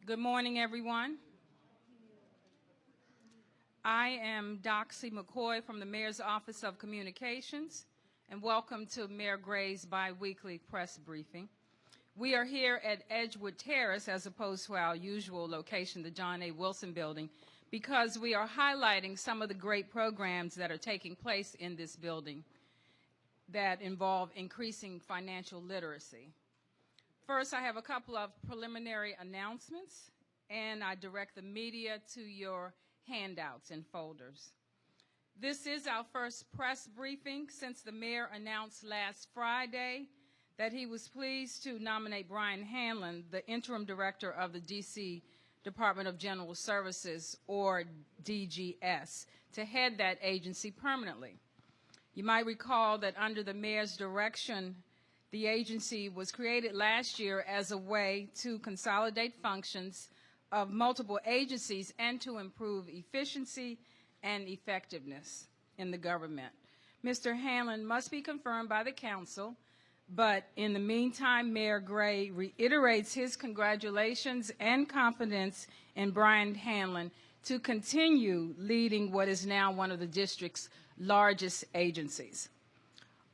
Good morning, everyone. I am Doxy McCoy from the Mayor's Office of Communications, and welcome to Mayor Gray's biweekly press briefing. We are here at Edgewood Terrace as opposed to our usual location, the John A. Wilson Building, because we are highlighting some of the great programs that are taking place in this building that involve increasing financial literacy. First, I have a couple of preliminary announcements, and I direct the media to your handouts and folders. This is our first press briefing since the mayor announced last Friday that he was pleased to nominate Brian Hanlon, the interim director of the D.C. Department of General Services, or DGS, to head that agency permanently. You might recall that under the mayor's direction, the agency was created last year as a way to consolidate functions of multiple agencies and to improve efficiency and effectiveness in the government. Mr. Hanlon must be confirmed by the council, but in the meantime, Mayor Gray reiterates his congratulations and confidence in Brian Hanlon to continue leading what is now one of the district's largest agencies.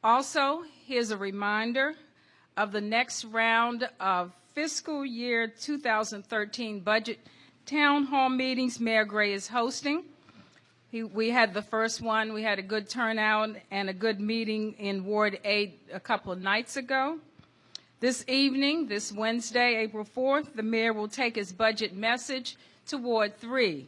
Also, here's a reminder of the next round of fiscal year 2013 budget town hall meetings Mayor Gray is hosting. We had the first one. We had a good turnout and a good meeting in Ward 8 a couple of nights ago. This evening, this Wednesday, April 4th, the mayor will take his budget message to Ward 3,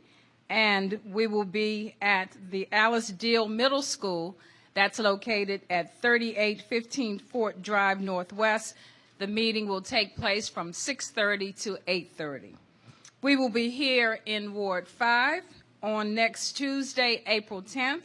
and we will be at the Alice Deal Middle School. That's located at 3815 Fort Drive Northwest. The meeting will take place from 6:30 to 8:30. We will be here in Ward 5 on next Tuesday, April 10th.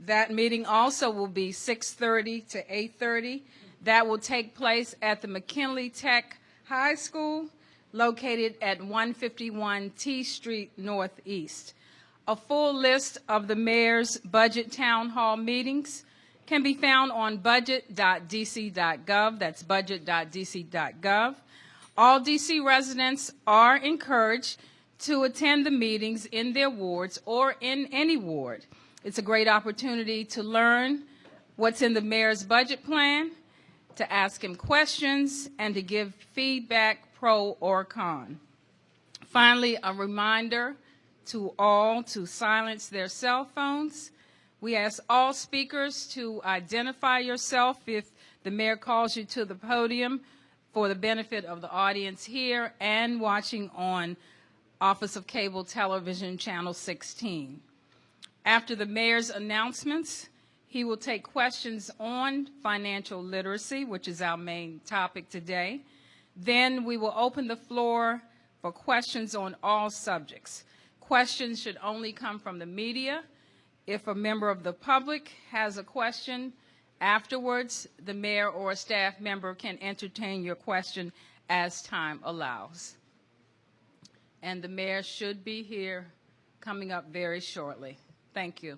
That meeting also will be 6:30 to 8:30. That will take place at the McKinley Tech High School, located at 151 T Street Northeast. A full list of the mayor's budget town hall meetings can be found on budget.dc.gov. That's budget.dc.gov. All DC residents are encouraged to attend the meetings in their wards or in any ward. It's a great opportunity to learn what's in the mayor's budget plan, to ask him questions, and to give feedback, pro or con. Finally, a reminder to all to silence their cell phones. We ask all speakers to identify yourself if the mayor calls you to the podium for the benefit of the audience here and watching on Office of Cable Television Channel 16. After the mayor's announcements, he will take questions on financial literacy, which is our main topic today. Then we will open the floor for questions on all subjects. Questions should only come from the media. If a member of the public has a question, afterwards, the mayor or a staff member can entertain your question as time allows. And the mayor should be here coming up very shortly. Thank you.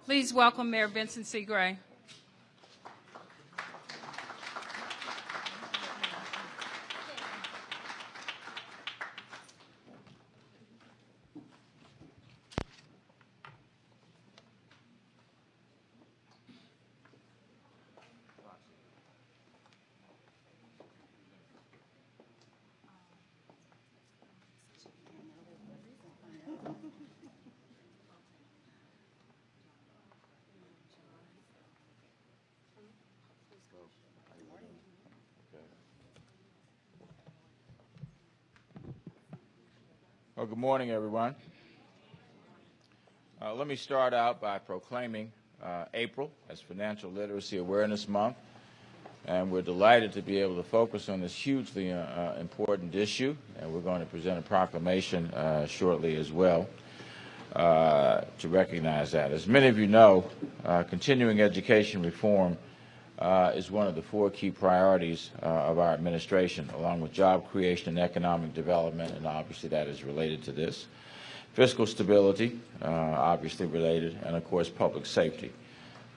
Please welcome Mayor Vincent C. Gray. Well, good morning, everyone. Let me start out by proclaiming April as Financial Literacy Awareness Month, and we're delighted to be able to focus on this hugely important issue, and we're going to present a proclamation shortly as well to recognize that. As many of you know, continuing education reform is one of the 4 key priorities of our administration, along with job creation and economic development, and obviously that is related to this. Fiscal stability, obviously related, and of course public safety.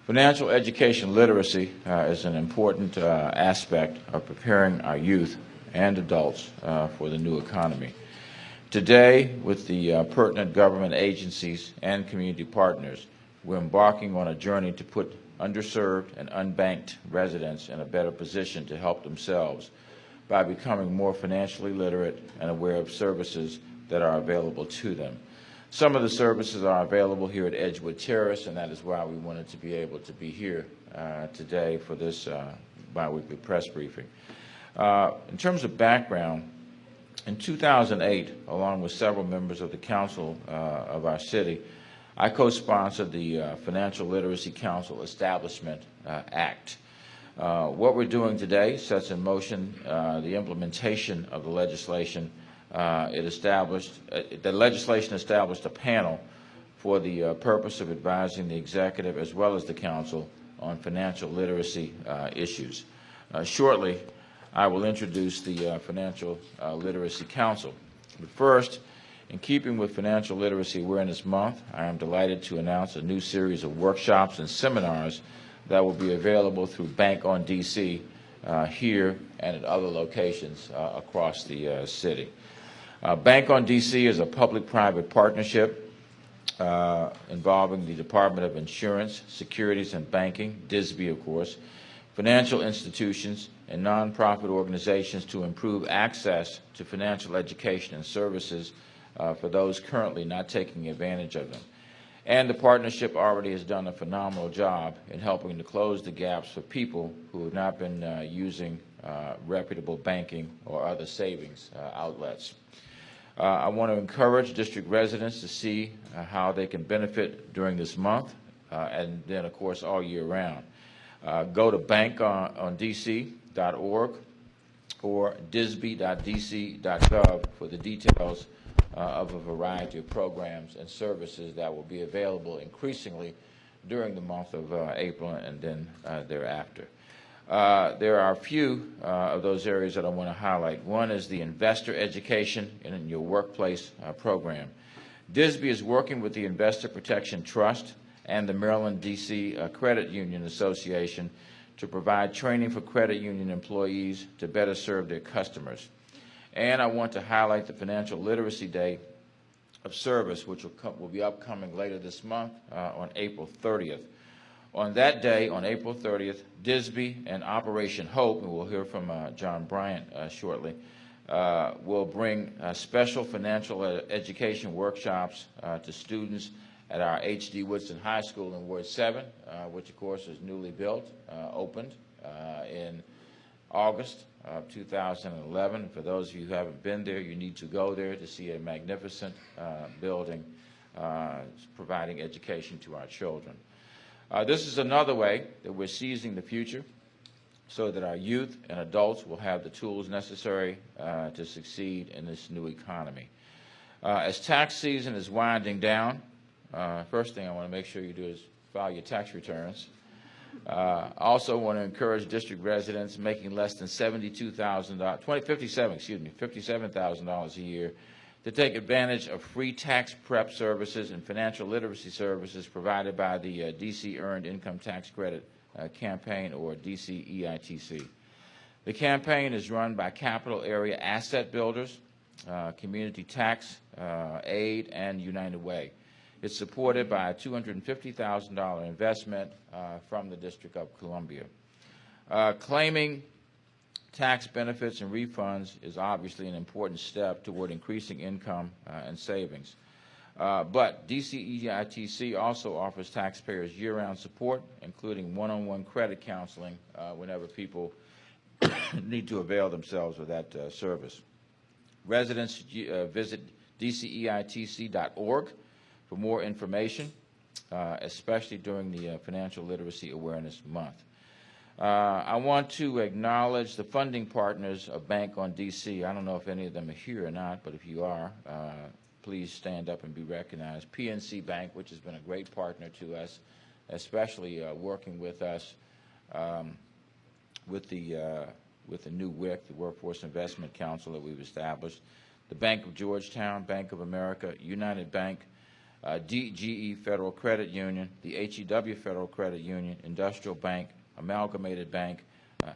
Financial education literacy is an important aspect of preparing our youth and adults for the new economy. Today, with the pertinent government agencies and community partners, we're embarking on a journey to put underserved and unbanked residents in a better position to help themselves by becoming more financially literate and aware of services that are available to them. Some of the services are available here at Edgewood Terrace, and that is why we wanted to be able to be here today for this biweekly press briefing. In terms of background, in 2008, along with several members of the council of our city, I co-sponsored the Financial Literacy Council Establishment Act. What we're doing today sets in motion the implementation of the legislation. The legislation established a panel for the purpose of advising the executive as well as the council on financial literacy issues. Shortly, I will introduce the Financial Literacy Council. But first, in keeping with Financial Literacy Awareness Month, I am delighted to announce a new series of workshops and seminars that will be available through Bank on DC here and at other locations across the city. Bank on DC is a public-private partnership involving the Department of Insurance, Securities and Banking, DSB of course, financial institutions, and nonprofit organizations to improve access to financial education and services for those currently not taking advantage of them. And the partnership already has done a phenomenal job in helping to close the gaps for people who have not been using reputable banking or other savings outlets. I want to encourage district residents to see how they can benefit during this month and then, of course, all year round. Go to bankondc.org or disby.dc.gov for the details of a variety of programs and services that will be available increasingly during the month of April and then thereafter. There are a few of those areas that I want to highlight. One is the investor education in your workplace program. DSB is working with the Investor Protection Trust and the Maryland D.C. Credit Union Association to provide training for credit union employees to better serve their customers. And I want to highlight the Financial Literacy Day of Service, which will be upcoming later this month on April 30th. On that day, on April 30th, DSB and Operation Hope, and we'll hear from John Bryant shortly, will bring special financial education workshops to students at our H.D. Woodson High School in Ward 7, which of course is newly built, opened in August of 2011. For those of you who haven't been there, you need to go there to see a magnificent building providing education to our children. This is another way that we're seizing the future so that our youth and adults will have the tools necessary to succeed in this new economy. As tax season is winding down, first thing I want to make sure you do is file your tax returns. Also want to encourage district residents making less than $57,000 a year to take advantage of free tax prep services and financial literacy services provided by the DC Earned Income Tax Credit Campaign, or DCEITC. The campaign is run by Capital Area Asset Builders, Community Tax Aid, and United Way. It's supported by a $250,000 investment from the District of Columbia. Claiming tax benefits and refunds is obviously an important step toward increasing income and savings. But DCEITC also offers taxpayers year-round support, including one-on-one credit counseling whenever people need to avail themselves of that service. Residents visit DCEITC.org for more information, especially during the Financial Literacy Awareness Month. I want to acknowledge the funding partners of Bank on DC. I don't know if any of them are here or not, but if you are, please stand up and be recognized. PNC Bank, which has been a great partner to us, especially working with us with the new WIC, the Workforce Investment Council that we've established, the Bank of Georgetown, Bank of America, United Bank, DGE Federal Credit Union, the HEW Federal Credit Union, Industrial Bank, Amalgamated Bank,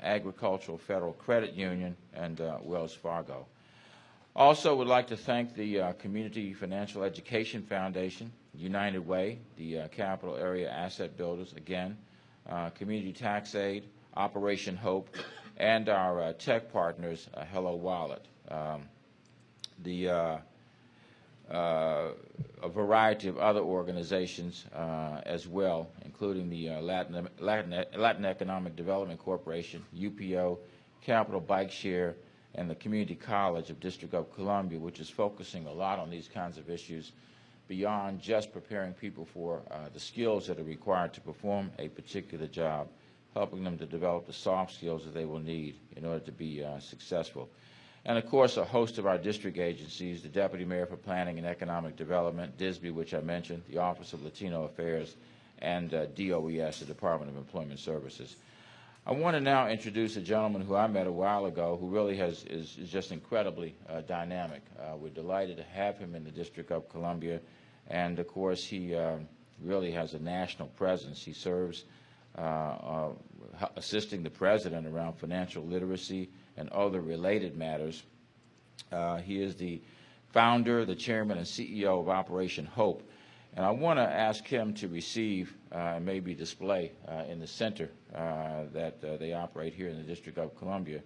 Agricultural Federal Credit Union, and Wells Fargo. Also would like to thank the Community Financial Education Foundation, United Way, the Capital Area Asset Builders, again, Community Tax Aid, Operation Hope, and our tech partners, Hello Wallet. A variety of other organizations as well, including the Latin Economic Development Corporation, UPO, Capital Bike Share, and the Community College of District of Columbia, which is focusing a lot on these kinds of issues beyond just preparing people for the skills that are required to perform a particular job, helping them to develop the soft skills that they will need in order to be successful. And, of course, a host of our district agencies, the Deputy Mayor for Planning and Economic Development, DSBY, which I mentioned, the Office of Latino Affairs, and DOES, the Department of Employment Services. I want to now introduce a gentleman who I met a while ago who really is just incredibly dynamic. We're delighted to have him in the District of Columbia, and, of course, he really has a national presence. He serves assisting the President around financial literacy and other related matters. He is the founder, the chairman, and CEO of Operation Hope. And I want to ask him to receive and maybe display in the center that they operate here in the District of Columbia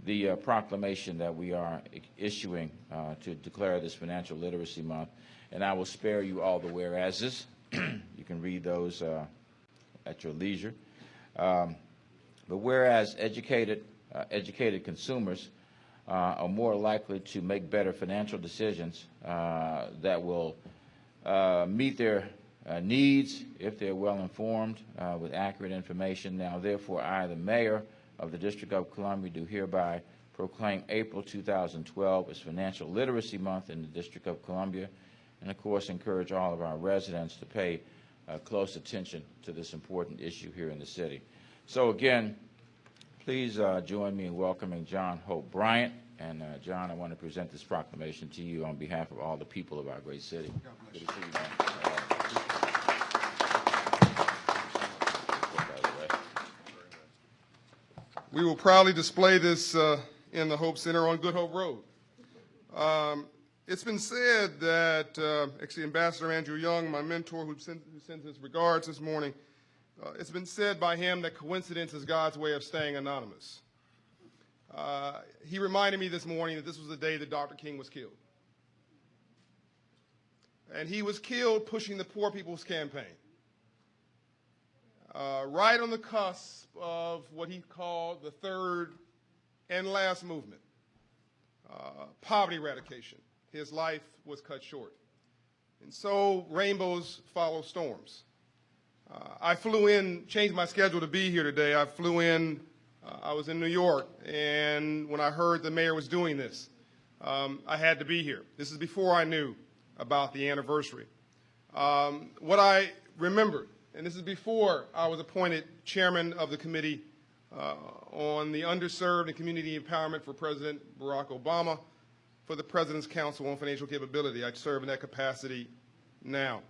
the proclamation that we are issuing to declare this Financial Literacy Month. And I will spare you all the whereases. You can read those at your leisure. But whereas educated consumers are more likely to make better financial decisions that will meet their needs if they're well informed with accurate information. Now, therefore, I, the Mayor of the District of Columbia, do hereby proclaim April 2012 as Financial Literacy Month in the District of Columbia, and, of course, encourage all of our residents to pay close attention to this important issue here in the city. So, again, please join me in welcoming John Hope Bryant. And, John, I want to present this proclamation to you on behalf of all the people of our great city. Good to see you, man. We will proudly display this in the Hope Center on Good Hope Road. It's been said that, actually, Ambassador Andrew Young, my mentor who sends his regards this morning, it's been said by him that coincidence is God's way of staying anonymous. He reminded me this morning that this was the day that Dr. King was killed. And he was killed pushing the Poor People's Campaign, right on the cusp of what he called the third and last movement, poverty eradication. His life was cut short. And so rainbows follow storms. I flew in, changed my schedule to be here today. I flew in, I was in New York, and when I heard the mayor was doing this, I had to be here. This is before I knew about the anniversary. What I remembered, and this is before I was appointed chairman of the committee on the underserved and community empowerment for President Barack Obama, for the President's Council on Financial Capability. I serve in that capacity now.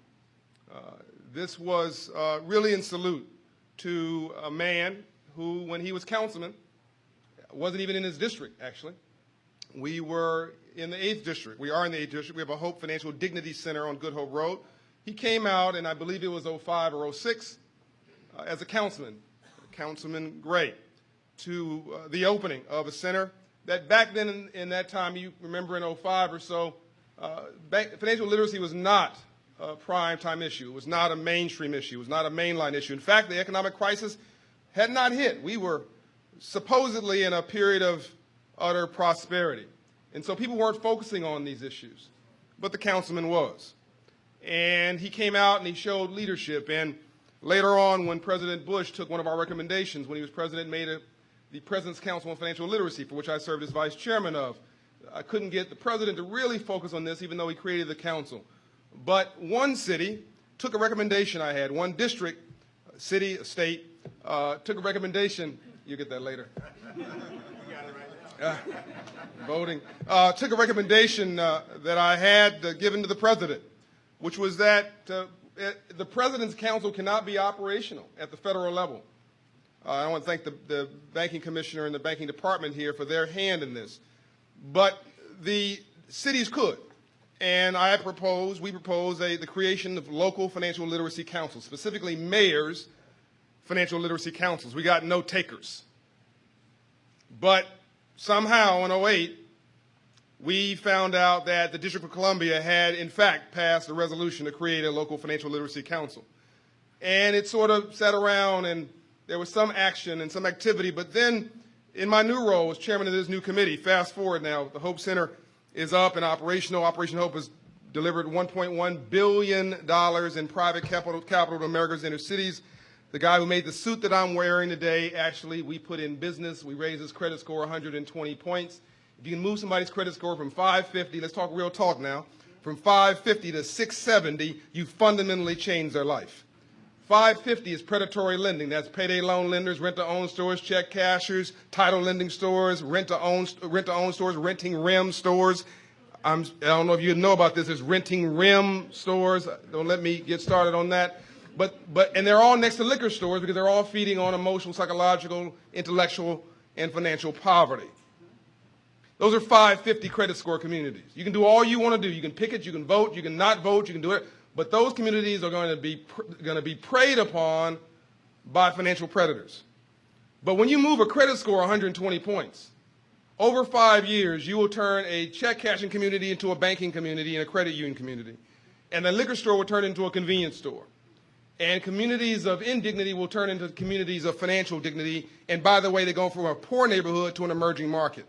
This was really in salute to a man who, when he was councilman, wasn't even in his district, actually. We were in the 8th District. We are in the 8th District. We have a Hope Financial Dignity Center on Good Hope Road. He came out, and I believe it was 05 or 06, as a councilman, Councilman Gray, to the opening of a center that back then in that time, you remember in 05 or so, financial literacy was not a prime time issue. It was not a mainstream issue. It was not a mainline issue. In fact, the economic crisis had not hit. We were supposedly in a period of utter prosperity. And so people weren't focusing on these issues. But the councilman was. And he came out and he showed leadership. And later on, when President Bush took one of our recommendations, when he was president, made the President's Council on Financial Literacy, for which I served as vice chairman of. I couldn't get the president to really focus on this, even though he created the council. But one city took a recommendation I had, one district, city, state, took a recommendation. You'll get that later. You got it right now. Voting. Took a recommendation that I had given to the president, which was that the President's Council cannot be operational at the federal level. I want to thank the banking commissioner and the banking department here for their hand in this. But the cities could. And we propose the creation of local financial literacy councils, specifically mayors' financial literacy councils. We got no takers. But somehow in 08, we found out that the District of Columbia had, in fact, passed a resolution to create a local financial literacy council. And it sort of sat around and there was some action and some activity. But then in my new role as chairman of this new committee, fast forward now, the Hope Center is up and operational. Operation Hope has delivered $1.1 billion in private capital to America's inner cities. The guy who made the suit that I'm wearing today, actually, we put in business. We raised his credit score 120 points. If you can move somebody's credit score from 550, let's talk real talk now, from 550 to 670, you fundamentally change their life. 550 is predatory lending. That's payday loan lenders, rent-to-own stores, check cashers, title lending stores, rent-to-own stores, renting rim stores. I don't know if you know about this. There's renting rim stores. Don't let me get started on that. And they're all next to liquor stores because they're all feeding on emotional, psychological, intellectual, and financial poverty. Those are 550 credit score communities. You can do all you want to do. You can pick it. You can vote. You can not vote. You can do it. But those communities are going to be preyed upon by financial predators. But when you move a credit score 120 points, over 5 years, you will turn a check cashing community into a banking community and a credit union community. And the liquor store will turn into a convenience store. And communities of indignity will turn into communities of financial dignity. And by the way, they go from a poor neighborhood to an emerging market.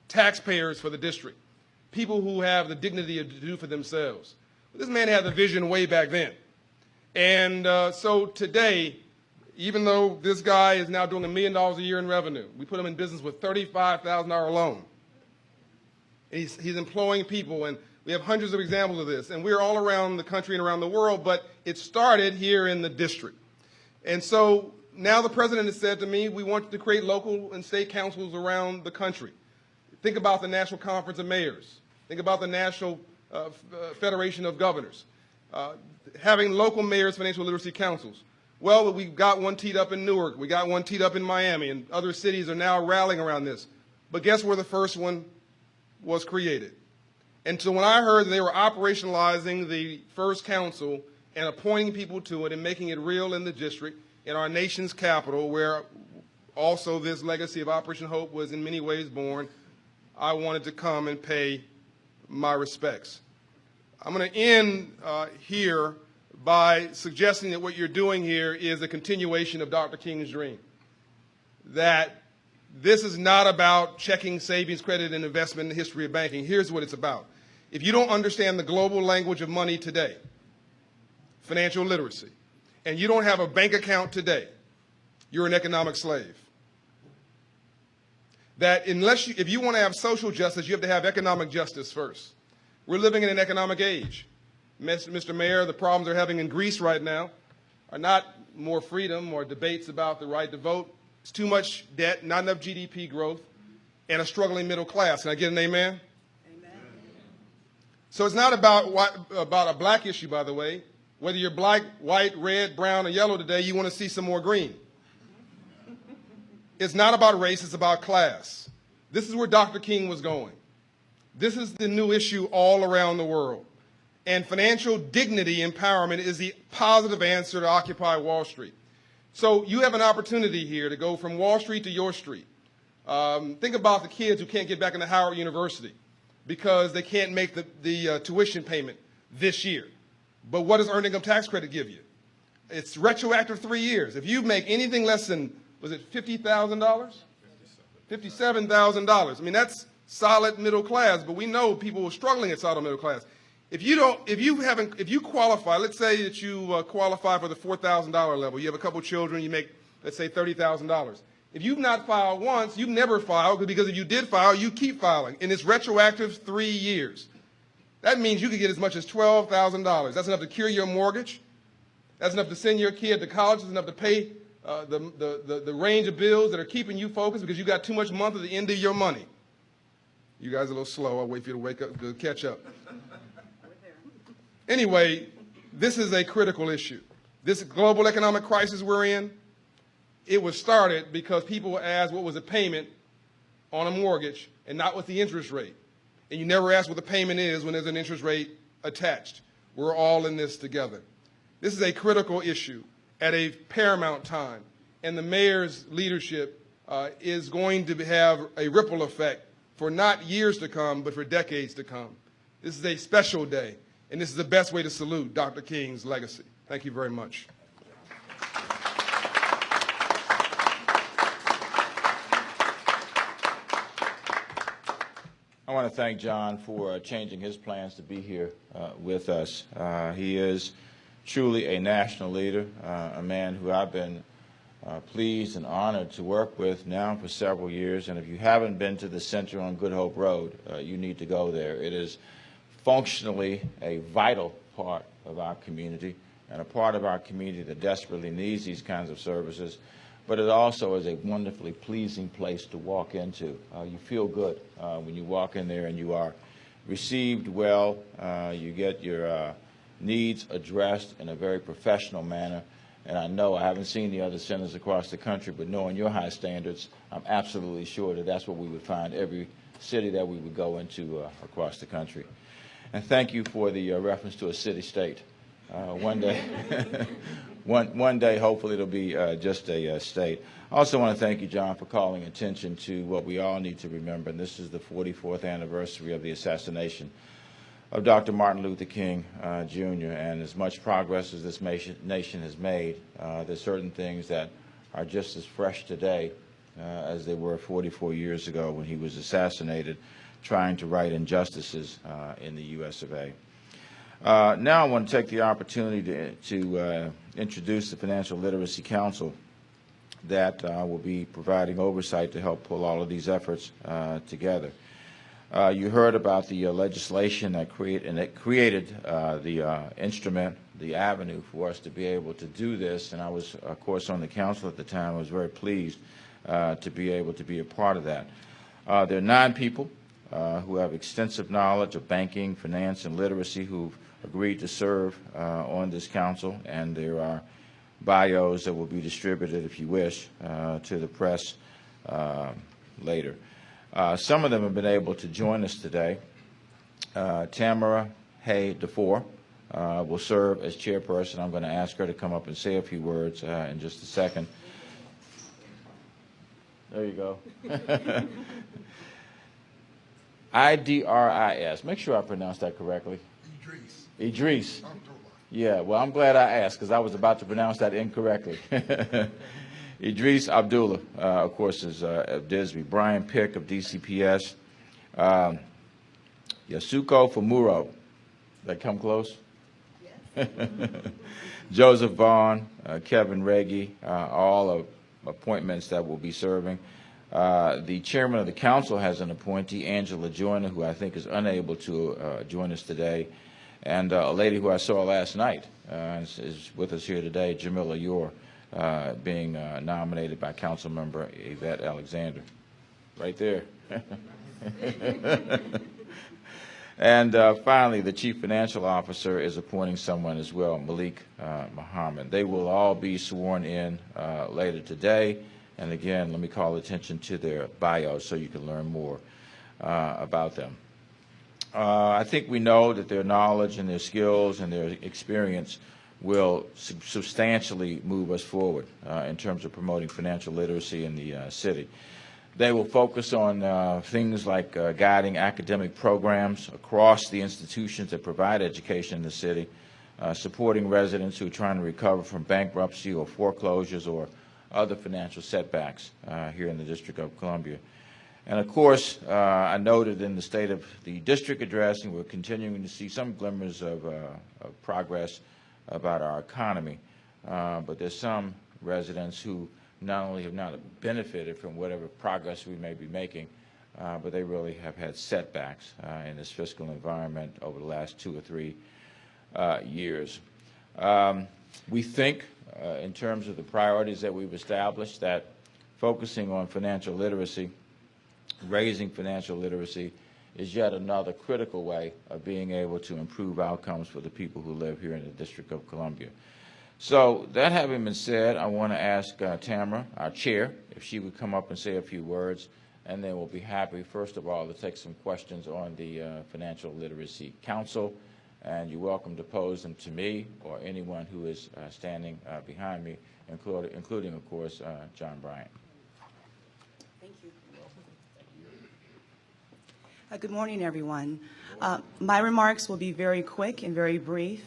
Taxpayers for the district. People who have the dignity to do for themselves. This man had the vision way back then. And so today, even though this guy is now doing $1 million a year in revenue, we put him in business with $35,000 loan. He's employing people, and we have hundreds of examples of this. And we're all around the country and around the world, but it started here in the district. And so now the president has said to me, we want to create local and state councils around the country. Think about the National Conference of Mayors. Think about the National Federation of Governors, having local mayors' financial literacy councils. Well, we've got one teed up in Newark. We got one teed up in Miami, and other cities are now rallying around this. But guess where the first one was created? And so when I heard that they were operationalizing the first council and appointing people to it and making it real in the district, in our nation's capital, where also this legacy of Operation Hope was in many ways born, I wanted to come and pay my respects. I'm going to end here by suggesting that what you're doing here is a continuation of Dr. King's dream. That this is not about checking savings, credit, and investment in the history of banking. Here's what it's about. If you don't understand the global language of money today, financial literacy, and you don't have a bank account today, you're an economic slave. That if you want to have social justice, you have to have economic justice first. We're living in an economic age. Mr. Mayor, the problems they're having in Greece right now are not more freedom or debates about the right to vote. It's too much debt, not enough GDP growth, and a struggling middle class. Can I get an amen? Amen. So it's not about a black issue, by the way. Whether you're black, white, red, brown, or yellow today, you want to see some more green. It's not about race, it's about class. This is where Dr. King was going. This is the new issue all around the world. And financial dignity empowerment is the positive answer to Occupy Wall Street. So you have an opportunity here to go from Wall Street to your street. Think about the kids who can't get back into Howard University because they can't make the tuition payment this year. But what does earned income tax credit give you? It's retroactive 3 years. If you make anything less than, was it $50,000? $57,000. I mean, that's solid middle class, but we know people are struggling at solid middle class. If you qualify, let's say that you qualify for the $4,000 level, you have a couple children, you make, let's say, $30,000. If you've not filed once, you've never filed, because if you did file, you keep filing, and it's retroactive 3 years. That means you could get as much as $12,000. That's enough to cure your mortgage. That's enough to send your kid to college. That's enough to pay the range of bills that are keeping you focused because you got too much month at the end of your money. You guys are a little slow. I'll wait for you to wake up to catch up. Anyway, this is a critical issue. This global economic crisis we're in, it was started because people asked what was the payment on a mortgage and not what the interest rate. And you never ask what the payment is when there's an interest rate attached. We're all in this together. This is a critical issue at a paramount time, and the mayor's leadership is going to have a ripple effect for not years to come, but for decades to come. This is a special day, and this is the best way to salute Dr. King's legacy. Thank you very much. I want to thank John for changing his plans to be here with us. He is truly a national leader, a man who I've been pleased and honored to work with now for several years. And if you haven't been to the center on Good Hope Road, you need to go there. It is functionally a vital part of our community and a part of our community that desperately needs these kinds of services. But it also is a wonderfully pleasing place to walk into. You feel good when you walk in there and you are received well. You get your needs addressed in a very professional manner. And I know I haven't seen the other centers across the country, but knowing your high standards, I'm absolutely sure that that's what we would find every city that we would go into across the country. And thank you for the reference to a city-state. One day, one day, hopefully, it'll be just a state. I also want to thank you, John, for calling attention to what we all need to remember, and this is the 44th anniversary of the assassination of Dr. Martin Luther King, Jr., and as much progress as this nation has made, there's certain things that are just as fresh today as they were 44 years ago when he was assassinated, trying to right injustices in the U.S. of A. Now I want to take the opportunity to introduce the Financial Literacy Council that will be providing oversight to help pull all of these efforts together. You heard about the legislation that created the instrument, the avenue for us to be able to do this, and I was, of course, on the council at the time. I was very pleased to be able to be a part of that. There are 9 people who have extensive knowledge of banking, finance, and literacy who've agreed to serve on this council, and there are bios that will be distributed, if you wish, to the press later. Some of them have been able to join us today. Tamara Hay DeFore will serve as chairperson. I'm going to ask her to come up and say a few words in just a second. There you go. IDRIS. Make sure I pronounce that correctly. Idris. Yeah, well, I'm glad I asked because I was about to pronounce that incorrectly. Idris Abdullah, of course, is of Disney. Brian Pick of DCPS. Yasuko Famuro. Did that come close? Yes. Joseph Vaughn, Kevin Reggie, all of appointments that will be serving. The chairman of the council has an appointee, Angela Joyner, who I think is unable to join us today, and a lady who I saw last night is with us here today, Jamila Yor, being nominated by Council Member Yvette Alexander. Right there. And finally, the Chief Financial Officer is appointing someone as well, Malik Muhammad. They will all be sworn in later today. And again, let me call attention to their bios so you can learn more about them. I think we know that their knowledge and their skills and their experience will substantially move us forward in terms of promoting financial literacy in the city. They will focus on things like guiding academic programs across the institutions that provide education in the city, supporting residents who are trying to recover from bankruptcy or foreclosures or other financial setbacks here in the District of Columbia. And of course, I noted in the State of the District address, and we're continuing to see some glimmers of progress about our economy, but there's some residents who not only have not benefited from whatever progress we may be making, but they really have had setbacks in this fiscal environment over the last 2 or 3 years. We think, in terms of the priorities that we've established, that focusing on financial literacy, raising financial literacy, is yet another critical way of being able to improve outcomes for the people who live here in the District of Columbia. So that having been said, I want to ask Tamara, our chair, if she would come up and say a few words, and then we'll be happy, first of all, to take some questions on the Financial Literacy Council, and you're welcome to pose them to me or anyone who is standing behind me, including, of course, John Bryant. Thank you. Good morning, everyone. My remarks will be very quick and very brief.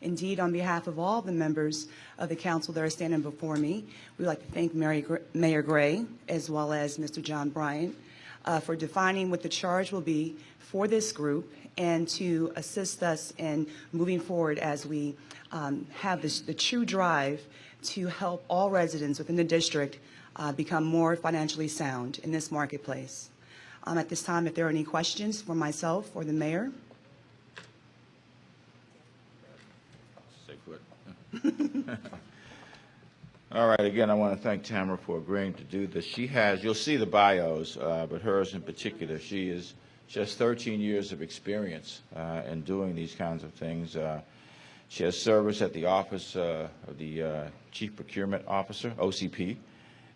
Indeed, on behalf of all the members of the council that are standing before me, we'd like to thank Mayor Gray as well as Mr. John Bryant for defining what the charge will be for this group and to assist us in moving forward as we have the true drive to help all residents within the district become more financially sound in this marketplace. At this time, if there are any questions for myself or the mayor. Stay put. All right, again, I want to thank Tamara for agreeing to do this. She has, you'll see the bios, but hers in particular, she has 13 years of experience in doing these kinds of things. She has service at the Office of the Chief Procurement Officer, OCP,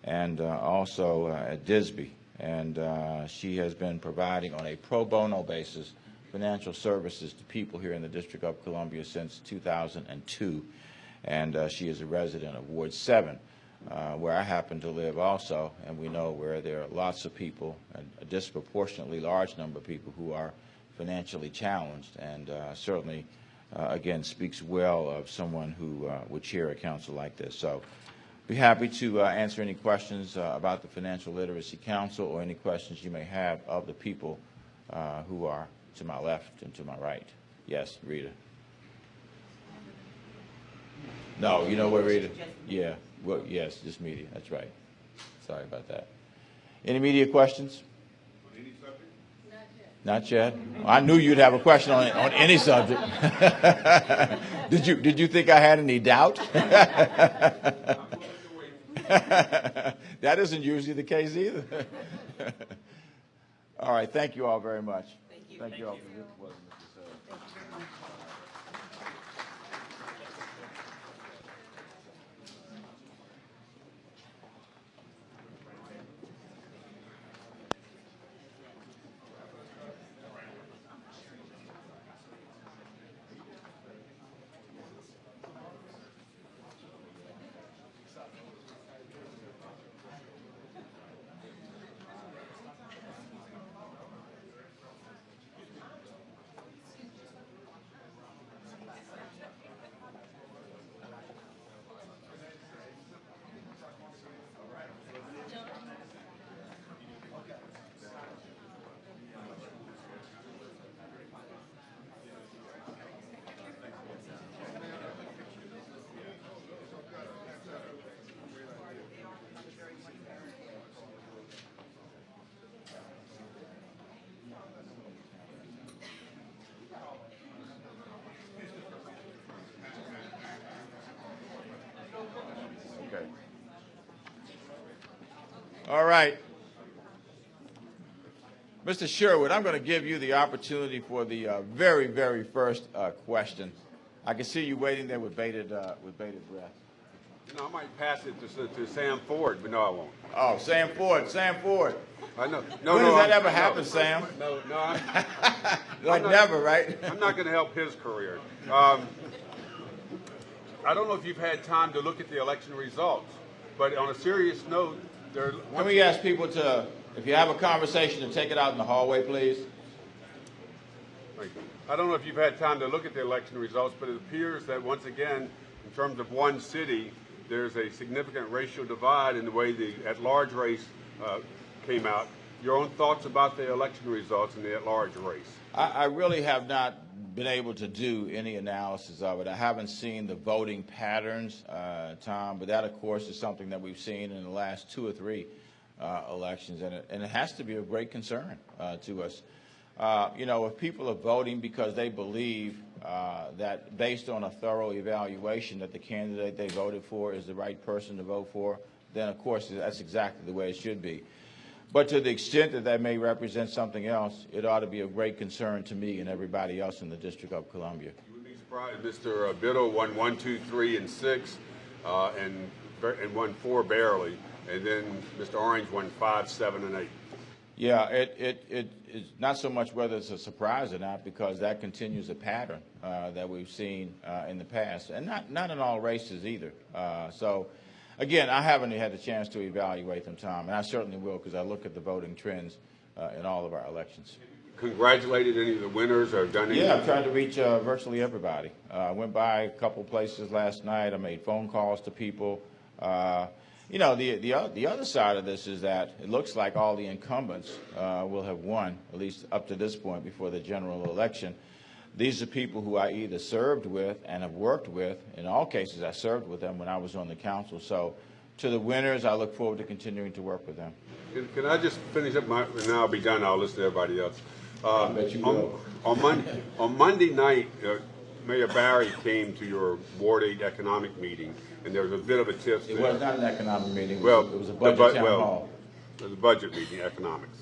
and also at DISB. And she has been providing on a pro bono basis financial services to people here in the District of Columbia since 2002. And she is a resident of Ward 7, where I happen to live also, and we know where there are lots of people, a disproportionately large number of people who are financially challenged, and certainly, again, speaks well of someone who would chair a council like this. So be happy to answer any questions about the Financial Literacy Council or any questions you may have of the people who are to my left and to my right. Yes, Rita. No, you know what, Rita? Yeah, well, yes, just media. That's right. Sorry about that. Any media questions? On any subject? Not yet. Well, I knew you'd have a question on any subject. Did you think I had any doubt? That isn't usually the case either. All right. Thank you all very much. Thank you. Thank you all for your work, Mr. Sir. Thank you very much. Okay. All right. Mr. Sherwood, I'm going to give you the opportunity for the very, very first question. I can see you waiting there with bated breath. You know, I might pass it to Sam Ford, but no, I won't. Oh, Sam Ford. I know. When does that ever happen, Sam? No, Like never, right? I'm not going to help his career. I don't know if you've had time to look at the election results, but on a serious note, Can we ask people to, if you have a conversation, to take it out in the hallway, please? I don't know if you've had time to look at the election results, but it appears that once again, in terms of one city, there's a significant racial divide in the way the at-large race came out. Your own thoughts about the election results in the at-large race? I really have not been able to do any analysis of it. I haven't seen the voting patterns, Tom, but that, of course, is something that we've seen in the last 2 or 3 elections, and it has to be of great concern to us. You know, if people are voting because they believe that based on a thorough evaluation that the candidate they voted for is the right person to vote for, then, of course, that's exactly the way it should be. But to the extent that that may represent something else, it ought to be of great concern to me and everybody else in the District of Columbia. You would be surprised. Mr. Biddle won 1, 2, 3, and 6, and won 4 barely, and then Mr. Orange won 5, 7, and 8. Yeah, it is not so much whether it's a surprise or not, because that continues a pattern that we've seen in the past, and not in all races either. So. Again, I haven't had a chance to evaluate them, Tom, and I certainly will, because I look at the voting trends in all of our elections. Congratulated any of the winners or done anything? Yeah, I've tried to reach virtually everybody. I went by a couple places last night. I made phone calls to people. You know, the other side of this is that it looks like all the incumbents will have won, at least up to this point before the general election. These are people who I either served with and have worked with. In all cases, I served with them when I was on the council. So to the winners, I look forward to continuing to work with them. Can I just finish up and then I'll be done. I'll listen to everybody else. I bet you will. On Monday night, Mayor Barry came to your Ward 8 economic meeting, and there was a bit of a tiff. It was not an economic meeting. It was a budget town hall. It was a budget meeting, economics.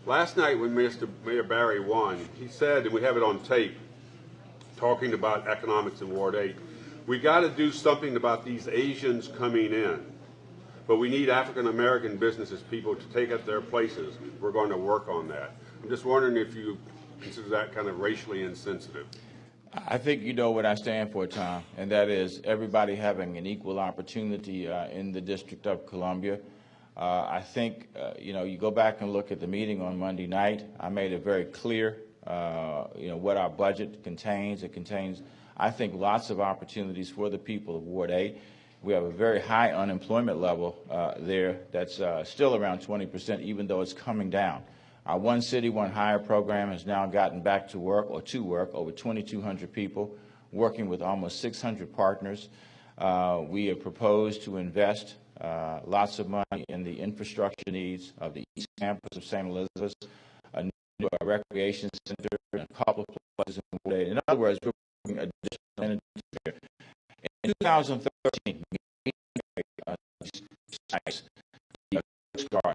Last night when Mayor Barry won, he said, and we have it on tape, talking about economics in Ward 8, we got to do something about these Asians coming in, but we need African-American businesses, people to take up their places. We're going to work on that. I'm just wondering if you consider that kind of racially insensitive. I think you know what I stand for, Tom, and that is everybody having an equal opportunity in the District of Columbia. I think, you know, you go back and look at the meeting on Monday night. I made it very clear, you know, what our budget contains. It contains, I think, lots of opportunities for the people of Ward 8. We have a very high unemployment level there that's still around 20%, even though it's coming down. Our One City, One Hire program has now gotten back to work, or to work, over 2,200 people, working with almost 600 partners. We have proposed to invest lots of money in the infrastructure needs of the East Campus of St. Elizabeth's, a new recreation center, and a couple of places in Ward 8. In other words, we're bringing additional energy here. In 2013, the Guard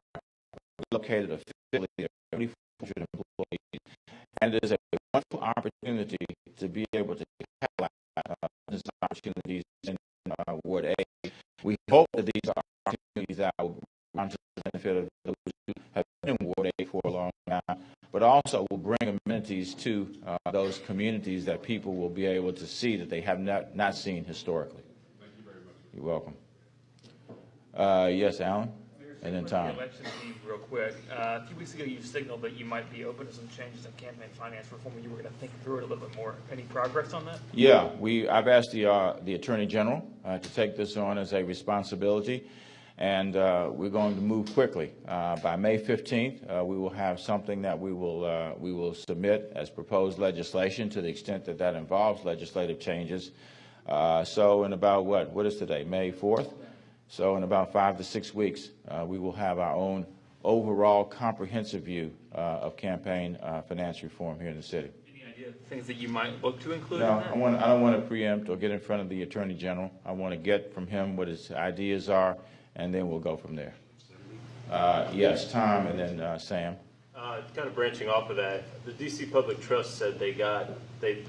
located a facility of 3,400 employees, and it is a wonderful opportunity to be able to highlight business opportunities in Ward 8. We hope that these are opportunities that will come to the benefit of those who have been in Ward 8 for a long time, but also will bring amenities to those communities that people will be able to see that they have not seen historically. Thank you very much. You're welcome. Yes, Alan? And then Tom. The election team, real quick. A few weeks ago, you signaled that you might be open to some changes in campaign finance reform, and you were going to think through it a little bit more. Any progress on that? Yeah, I've asked the Attorney General to take this on as a responsibility, and we're going to move quickly. By May 15th, we will have something that we will submit as proposed legislation to the extent that that involves legislative changes. So in about what is today, May 4th? So in about 5 to 6 weeks, we will have our own overall comprehensive view of campaign finance reform here in the city. Any idea of things that you might look to include No, in that? I don't want to preempt or get in front of the Attorney General. I want to get from him what his ideas are, and then we'll go from there. Yes, Tom, and then Sam. Kind of branching off of that, the DC Public Trust said they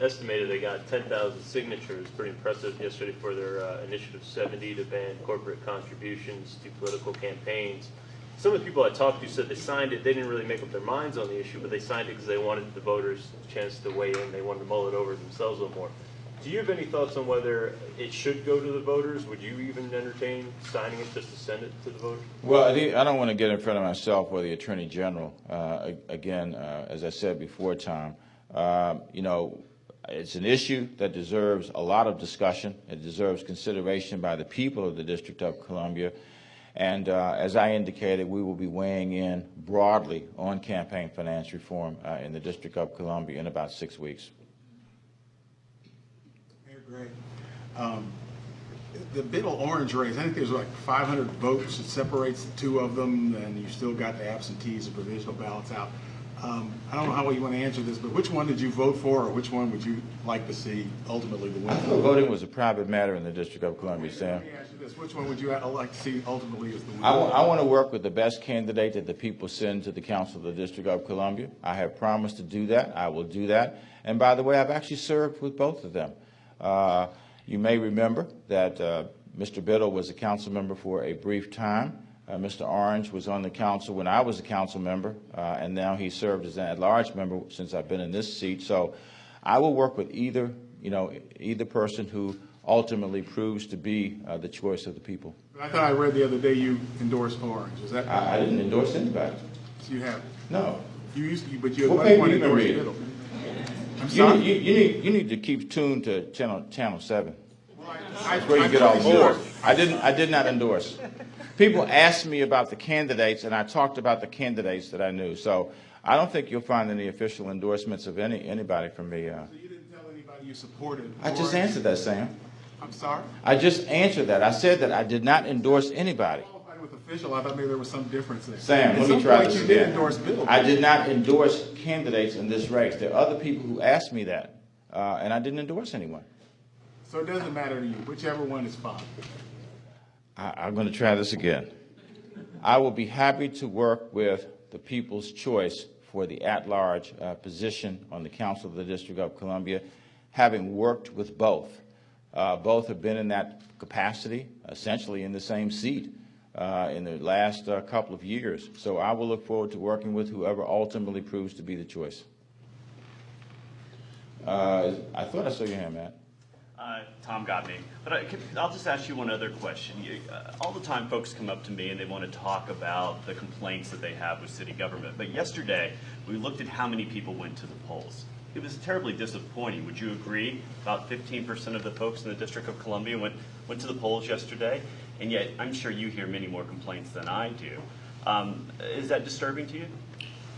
estimated they got 10,000 signatures, pretty impressive yesterday for their Initiative 70 to ban corporate contributions to political campaigns. Some of the people I talked to said they signed it. They didn't really make up their minds on the issue, but they signed it because they wanted the voters a chance to weigh in. They wanted to mull it over themselves a little more. Do you have any thoughts on whether it should go to the voters? Would you even entertain signing it just to send it to the voters? Well, I don't want to get in front of myself or the Attorney General. Again, as I said before, Tom, you know, it's an issue that deserves a lot of discussion. It deserves consideration by the people of the District of Columbia. And as I indicated, we will be weighing in broadly on campaign finance reform in the District of Columbia in about 6 weeks. Great. The Biddle-Orange race, I think there's like 500 votes that separates the two of them, and you still got the absentees and provisional ballots out. I don't know how you want to answer this, but which one did you vote for, or which one would you like to see ultimately the winner? Voting was a private matter in the District of Columbia, Sam. Let me ask you this. Which one would you like to see ultimately as the winner? I want to work with the best candidate that the people send to the Council of the District of Columbia. I have promised to do that. I will do that. And by the way, I've actually served with both of them. You may remember that Mr. Biddle was a council member for a brief time. Mr. Orange was on the council when I was a council member, and now he served as an at-large member since I've been in this seat. So I will work with either person who ultimately proves to be the choice of the people. I thought I read the other day you endorsed Orange. Is that I didn't endorse anybody. So you haven't? No. You used to, but you What at paper one point you been endorsed reading? Biddle. I'm sorry? You need to keep tuned to channel 7. Well, That's where you get all the news. I did not endorse. People asked me about the candidates, and I talked about the candidates that I knew. So I don't think you'll find any official endorsements of anybody from me. So you didn't tell anybody you supported. I just answered that, Sam. I'm sorry? I just answered that. I said that I did not endorse anybody. Qualified with official. I thought maybe there was some difference there. Sam, let me At try some this point you did again. endorse Biddle. I did not endorse candidates in this race. There are other people who asked me that, and I didn't endorse anyone. So it doesn't matter to you. Whichever one is fine. I'm going to try this again. I will be happy to work with the people's choice for the at-large position on the Council of the District of Columbia, having worked with both. Both have been in that capacity, essentially in the same seat in the last couple of years. So I will look forward to working with whoever ultimately proves to be the choice. I thought I saw your hand, Matt. Tom got me. But I'll just ask you one other question. All the time folks come up to me and they want to talk about the complaints that they have with city government. But yesterday, we looked at how many people went to the polls. It was terribly disappointing. Would you agree? About 15% of the folks in the District of Columbia went to the polls yesterday. And yet, I'm sure you hear many more complaints than I do. Is that disturbing to you?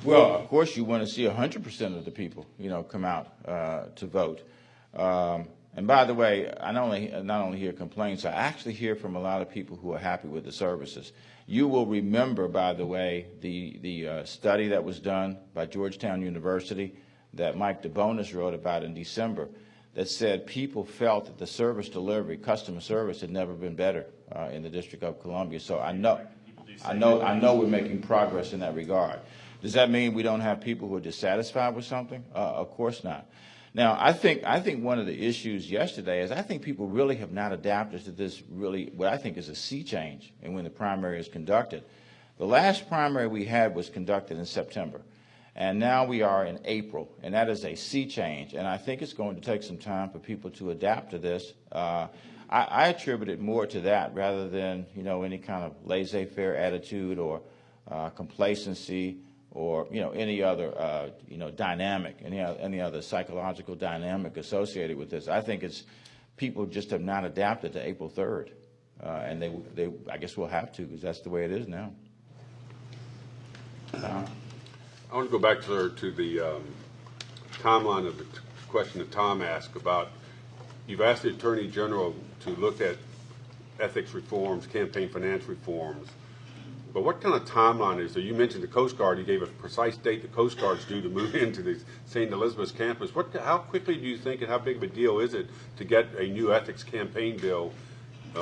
Well, of course, you want to see 100% of the people, come out to vote. And by the way, I not only hear complaints, I actually hear from a lot of people who are happy with the services. You will remember, by the way, the study that was done by Georgetown University that Mike DeBonis wrote about in December that said people felt that the service delivery, customer service, had never been better in the District of Columbia. So I know we're making progress in that regard. Does that mean we don't have people who are dissatisfied with something? Of course not. Now, I think one of the issues yesterday is I think people really have not adapted to this really what I think is a sea change in when the primary is conducted. The last primary we had was conducted in September, and now we are in April, and that is a sea change, and I think it's going to take some time for people to adapt to this. I attribute it more to that rather than, any kind of laissez-faire attitude or complacency or any other dynamic, any other psychological dynamic associated with this. I think it's people just have not adapted to April 3rd, and they I guess will have to because that's the way it is now. I want to go back to the timeline of the question that Tom asked about. You've asked the Attorney General to look at ethics reforms, campaign finance reforms. But what kind of timeline is there? You mentioned the Coast Guard. You gave a precise date the Coast Guard's due to move into the St. Elizabeth's campus. How quickly do you think and how big of a deal is it to get a new ethics campaign bill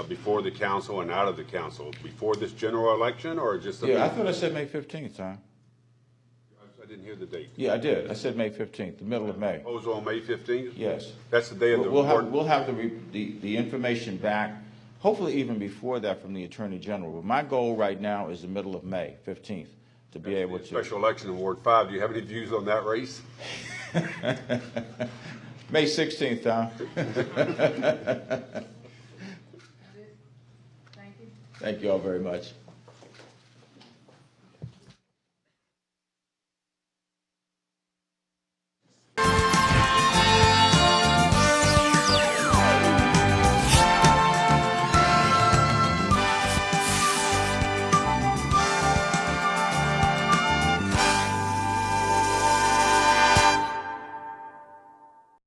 before the council and out of the council before this general election, or just? Yeah, I thought I said May 15th, Tom. I didn't hear the date. Yeah, I did. I said May 15th, the middle of May. Proposal on May 15th? Yes. That's the day of the We'll report? we'll have the information back, hopefully even before that, from the Attorney General. But my goal right now is the middle of May 15th to be able to. Special election in Ward 5. Do you have any views on that race? May 16th, Tom. Thank you. Thank you all very much.